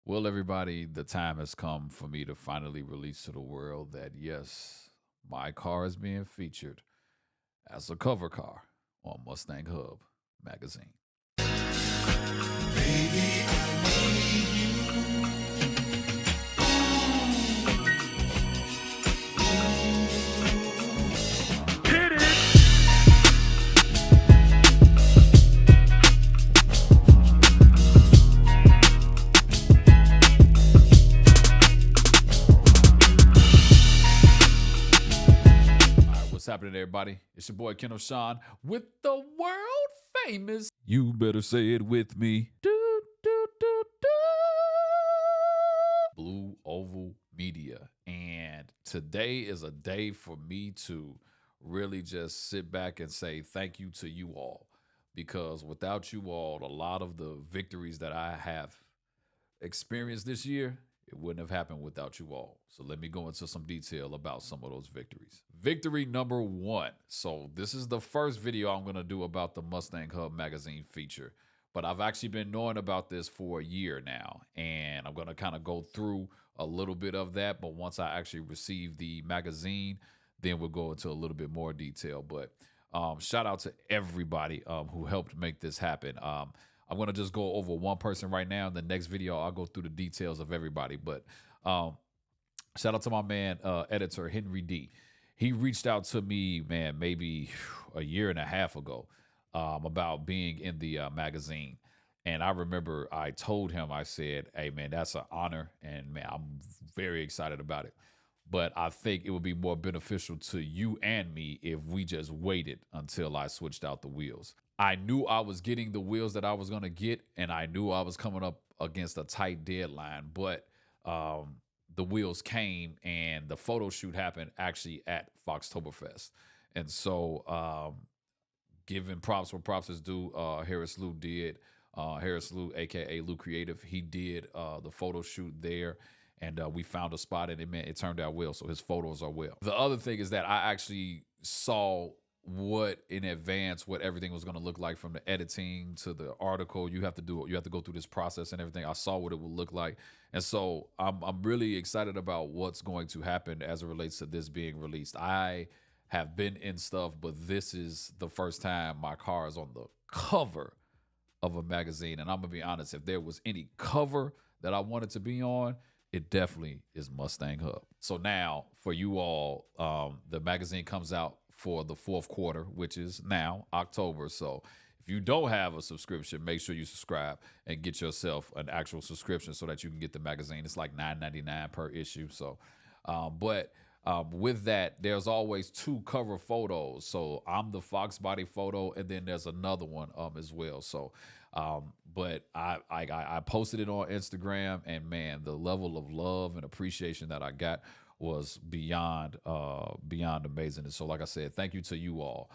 Well, everybody, the time has come for me to finally release to the world that yes, my car is being featured as a cover car on Mustang Hub Magazine. Baby, hit it. All right, what's happening, everybody? It's your boy Kendall Sean with the world famous. You better say it with me. Do, do, do, do. Blue Oval Media. And today is a day for me to really just sit back and say thank you to you all. Because without you all, a lot of the victories that I have experienced this year, it wouldn't have happened without you all. So let me go into some detail about some of those victories. Victory number one. So this is the first video I'm going to do about the Mustang Hub Magazine feature. But I've actually been knowing about this for a year now. And I'm going to kind of go through a little bit of that. But once I actually receive the magazine, then we'll go into a little bit more detail. But shout out to everybody who helped make this happen. I'm going to just go over one person right now. In the next video, I'll go through the details of everybody. But shout out to my man, editor Henry D. He reached out to me, man, maybe a year and a half ago about being in the magazine. And I remember I told him, I said, hey, man, that's an honor. And, man, I'm very excited about it. But I think it would be more beneficial to you and me if we just waited until I switched out the wheels. I knew I was getting the wheels that I was going to get, and I knew I was coming up against a tight deadline. But the wheels came, and the photo shoot happened actually at Foxtoberfest. And so giving props where props is due, Harris Lou did. Harris Lou, a.k.a. Lou Creative, he did the photo shoot there. And we found a spot, and it turned out well. So his photos are well. The other thing is that I actually saw what in advance what everything was going to look like, from the editing to the article. You have to go through this process and everything. I saw what it would look like. And so I'm really excited about what's going to happen as it relates to this being released. I have been in stuff, but this is the first time my car is on the cover of a magazine. And I'm gonna be honest, if there was any cover that I wanted to be on, it definitely is Mustang Hub. So now for you all, the magazine comes out for the fourth quarter, which is now October. So if you don't have a subscription, make sure you subscribe and get yourself an actual subscription so that you can get the magazine. It's like $9.99 per issue. So, with that, there's always two cover photos. So I'm the Foxbody photo, and then there's another one as well. So, but I posted it on Instagram, and man, the level of love and appreciation that I got was beyond amazing. And so, like I said, thank you to you all.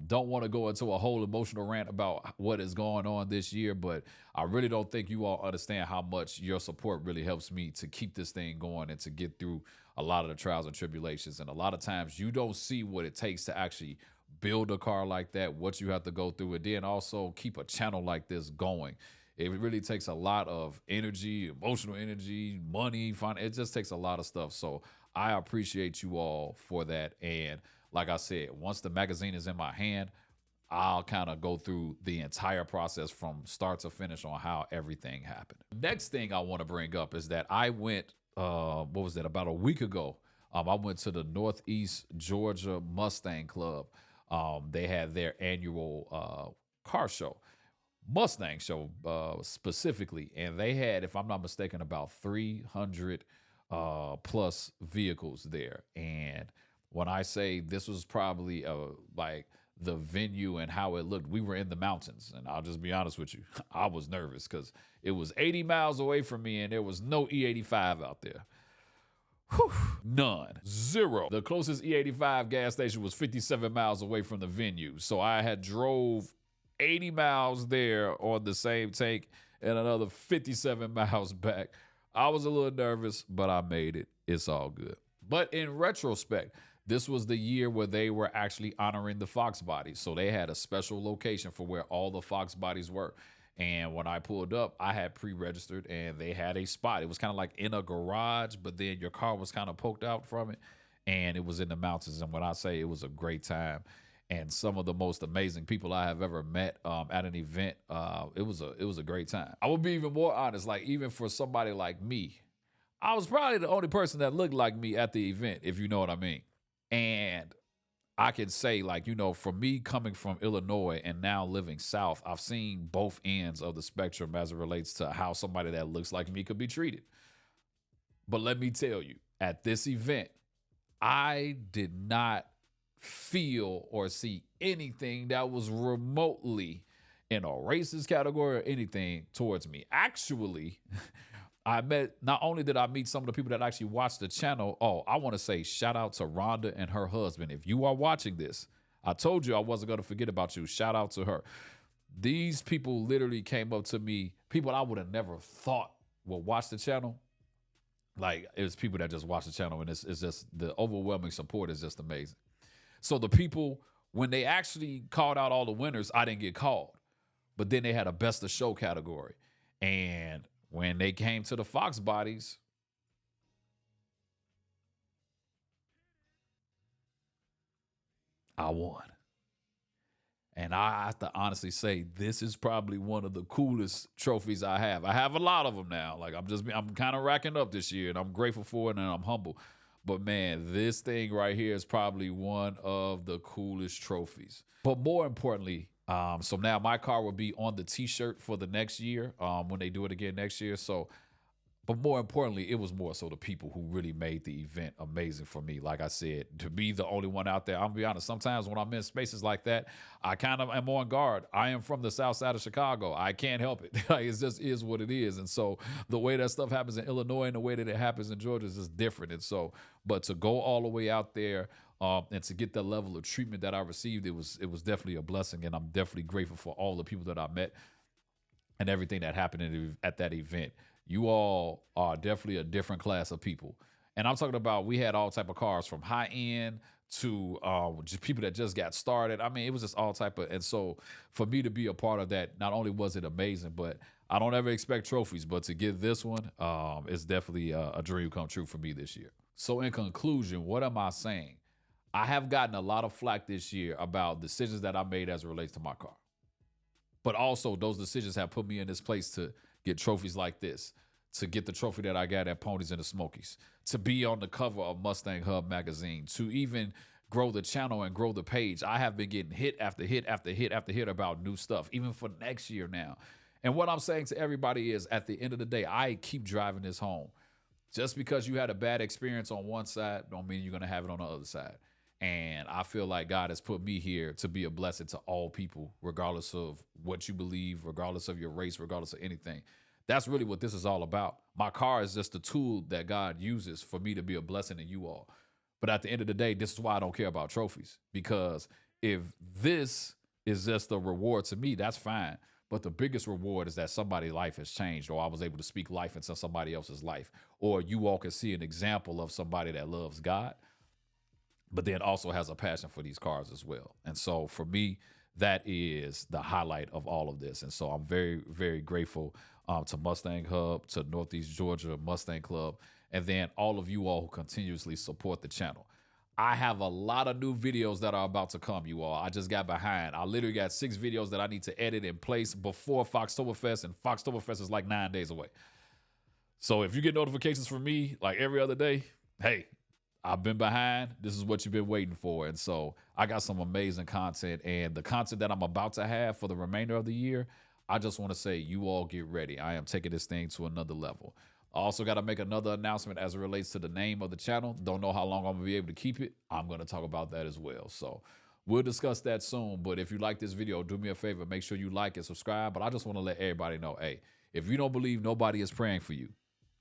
Don't want to go into a whole emotional rant about what is going on this year, but I really don't think you all understand how much your support really helps me to keep this thing going and to get through a lot of the trials and tribulations. And a lot of times you don't see what it takes to actually build a car like that, what you have to go through, and then also keep a channel like this going. It really takes a lot of energy, emotional energy, money, it just takes a lot of stuff. So I appreciate you all for that. And like I said, once the magazine is in my hand, I'll kind of go through the entire process from start to finish on how everything happened. Next thing I want to bring up is that I went, about a week ago, I went to the Northeast Georgia Mustang Club. They had their annual car show. Mustang show specifically, and they had, if I'm not mistaken, about 300 plus vehicles there. And when I say this was probably like the venue and how it looked, we were in the mountains, and I'll just be honest with you, I was nervous because it was 80 miles away from me, and there was no E85 out there. Whew, none. Zero. The closest E85 gas station was 57 miles away from the venue. So I had drove 80 miles there on the same tank and another 57 miles back. I was a little nervous, but I made it. It's all good. But in retrospect, this was the year where they were actually honoring the Foxbody. So they had a special location for where all the Foxbodies were. And when I pulled up, I had pre-registered and they had a spot. It was kind of like in a garage, but then your car was kind of poked out from it, and it was in the mountains. And when I say it was a great time, and some of the most amazing people I have ever met at an event, it was a great time. I will be even more honest, like even for somebody like me, I was probably the only person that looked like me at the event, if you know what I mean. And I can say, like, for me coming from Illinois and now living South, I've seen both ends of the spectrum as it relates to how somebody that looks like me could be treated. But let me tell you, at this event, I did not feel or see anything that was remotely in a racist category or anything towards me. Actually, not only did I meet some of the people that actually watched the channel. Oh, I want to say shout out to Rhonda and her husband. If you are watching this, I told you I wasn't going to forget about you. Shout out to her. These people literally came up to me, people I would have never thought would watch the channel. Like, it was people that just watch the channel, and it's just the overwhelming support is just amazing. So the people, when they actually called out all the winners, I didn't get called. But then they had a best of show category. And when they came to the Foxbodies, I won. And I have to honestly say, this is probably one of the coolest trophies I have. I have a lot of them now. Like, I'm kind of racking up this year, and I'm grateful for it, and I'm humble. But man, this thing right here is probably one of the coolest trophies. But more importantly, so now my car will be on the t-shirt for the next year when they do it again next year. So, but more importantly, it was more so the people who really made the event amazing for me. Like I said, to be the only one out there, I'm gonna be honest, sometimes when I'm in spaces like that, I kind of am on guard. I am from the south side of Chicago. I can't help it. Like, it just is what it is. And so the way that stuff happens in Illinois and the way that it happens in Georgia is just different. And so, but to go all the way out there and to get the level of treatment that I received, it was definitely a blessing. And I'm definitely grateful for all the people that I met and everything that happened at that event. You all are definitely a different class of people. And I'm talking about, we had all type of cars from high end to just people that just got started. I mean, it was just all type of, and so for me to be a part of that, not only was it amazing, but I don't ever expect trophies, but to get this one, it's definitely a dream come true for me this year. So in conclusion, what am I saying? I have gotten a lot of flack this year about decisions that I made as it relates to my car. But also those decisions have put me in this place to get trophies like this, to get the trophy that I got at Ponies in the Smokies, to be on the cover of Mustang Hub Magazine, to even grow the channel and grow the page. I have been getting hit after hit after hit after hit about new stuff, even for next year now. And what I'm saying to everybody is, at the end of the day, I keep driving this home. Just because you had a bad experience on one side don't mean you're going to have it on the other side. And I feel like God has put me here to be a blessing to all people, regardless of what you believe, regardless of your race, regardless of anything. That's really what this is all about. My car is just a tool that God uses for me to be a blessing to you all. But at the end of the day, this is why I don't care about trophies. Because if this is just a reward to me, that's fine. But the biggest reward is that somebody's life has changed, or I was able to speak life into somebody else's life, or you all can see an example of somebody that loves God, but then also has a passion for these cars as well. And so for me, that is the highlight of all of this. And so I'm very, very grateful to Mustang Hub, to Northeast Georgia Mustang Club, and then all of you all who continuously support the channel. I have a lot of new videos that are about to come, you all. I just got behind. I literally got 6 videos that I need to edit in place before Foxtoberfest, and Foxtoberfest is like 9 days away. So if you get notifications from me like every other day, hey, I've been behind. This is what you've been waiting for. And so I got some amazing content, and the content that I'm about to have for the remainder of the year, I just want to say, you all get ready. I am taking this thing to another level. I also got to make another announcement as it relates to the name of the channel. Don't know how long I'm going to be able to keep it. I'm going to talk about that as well. So we'll discuss that soon. But if you like this video, do me a favor. Make sure you like and subscribe. But I just want to let everybody know, hey, if you don't believe nobody is praying for you,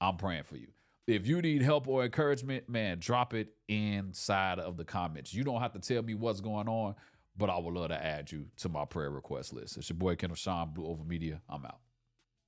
I'm praying for you. If you need help or encouragement, man, drop it inside of the comments. You don't have to tell me what's going on, but I would love to add you to my prayer request list. It's your boy, Kenneth Sean, Blue Over Media. I'm out.